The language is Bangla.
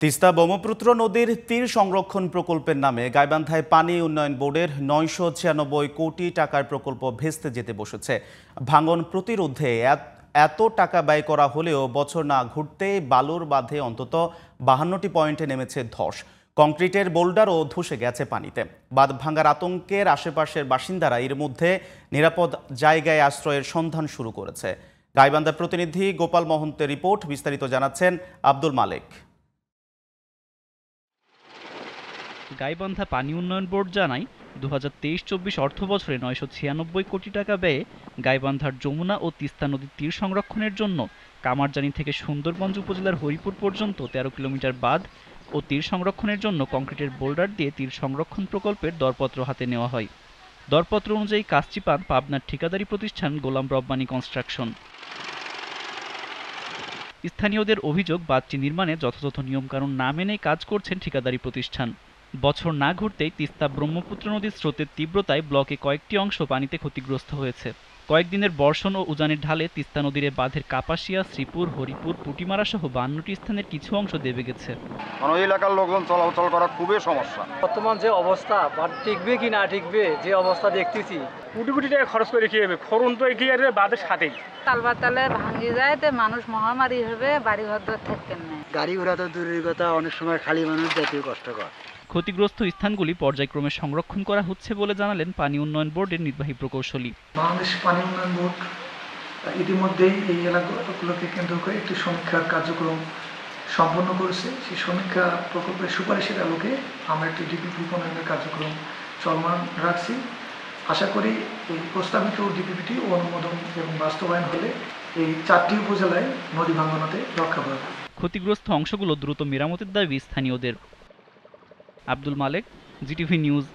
তিস্তা ব্রহ্মপুত্র নদীর তীর সংরক্ষণ প্রকল্পের নামে গাইবান্ধায় পানি উন্নয়ন বোর্ডের ৯৯৬ কোটি টাকার প্রকল্প ভেস্তে যেতে বসেছে। ভাঙন প্রতিরোধে এত টাকা ব্যয় করা হলেও বছর না ঘুরতেই বালুর বাঁধে অন্তত ৫২টি পয়েন্টে নেমেছে ধস। কংক্রিটের বোল্ডারও ধসে গেছে পানিতে। বাঁধ ভাঙার আতঙ্কের আশেপাশের বাসিন্দারা এর মধ্যে নিরাপদ জায়গায় আশ্রয়ের সন্ধান শুরু করেছে। গাইবান্ধার প্রতিনিধি গোপাল মহন্তের রিপোর্ট, বিস্তারিত জানাচ্ছেন আব্দুল মালেক। গাইবান্ধা পানি উন্নয়ন বোর্ড জানায় ২০২৩-২৪ অর্থবছরে ৯৯৬ কোটি টাকা ব্যয়ে গাইবান্ধার যমুনা ও তিস্তা নদীর তীর সংরক্ষণের জন্য কামারজানি থেকে সুন্দরগঞ্জ উপজেলার হরিপুর পর্যন্ত ১৩ কিলোমিটার বাঁধ ও তীর সংরক্ষণের জন্য কংক্রিটের বোল্ডার দিয়ে তীর সংরক্ষণ প্রকল্পের দরপত্র হাতে নেওয়া হয়। দরপত্র অনুযায়ী কাজটি পান পাবনার ঠিকাদারি প্রতিষ্ঠান গোলাম রব্বানী কনস্ট্রাকশন। স্থানীয়দের অভিযোগ, বাঁধটি নির্মাণে যথাযথ নিয়মকানুন না মেনেই কাজ করছেন ঠিকাদারি প্রতিষ্ঠান। বছর না ঘুরতেই তিস্তা ব্রহ্মপুত্র নদীর স্রোতের তীব্রতায় ব্লকে কয়েকটি অংশ পানিতে ক্ষতিগ্রস্ত হয়েছে। কয়েকদিনের বর্ষণ ও উজানের ঢালে তিস্তা নদীর বাঁধের কাপাসিয়া, শ্রীপুর, হরিপুর, পুটিমারা সহ ৫২টি স্থানের কিছু অংশ দেবে গেছে। ওই এলাকার লোকজন চলাচল করা খুবই সমস্যা। বর্তমান যে অবস্থা, বাঁধ টিকবে কি না টিকবে, যে অবস্থা দেখতেছি, কোটি কোটি টাকা খরচ করে কি হবে? খরণ তো এগিয়ে আসবে বাঁধের সাথেই। তালবাতালে ভাঙি যায়, তো মানুষ মহামারী হবে, বাড়ি ঘর থাকতেন না। গাড়ি ঘোড়া তো দূরের কথা, অনেক সময় খালি মানুষ জাতীয় কষ্টকর। ক্ষতিগ্রস্ত স্থানগুলি পর্যায়ক্রমে সংরক্ষণ করা হচ্ছে বলে জানালেন পানি উন্নয়ন বোর্ডের নির্বাহী প্রকৌশলী। বাংলাদেশ পানি উন্নয়ন বোর্ড ইতিমধ্যেই এই এলাকাগুলোকে কেন্দ্র করে একটি সমীক্ষার কার্যক্রম সম্পন্ন করেছে। সেই সমীক্ষা প্রকল্পের সুপারিশের আলোকে আমরা একটি ডিপিপি প্রণয়নের কার্যক্রম চলমান রাখছি। আশা করি এই প্রস্তাবিত ডিপিপিটি অনুমোদন এবং বাস্তবায়ন হলে এই ৪টি উপজেলায় নদী ভাঙনতে রক্ষা পাবে। ক্ষতিগ্রস্ত অংশগুলো দ্রুত মেরামতের দাবি স্থানীয়দের। আব্দুল মালেক, জিটিভি নিউজ।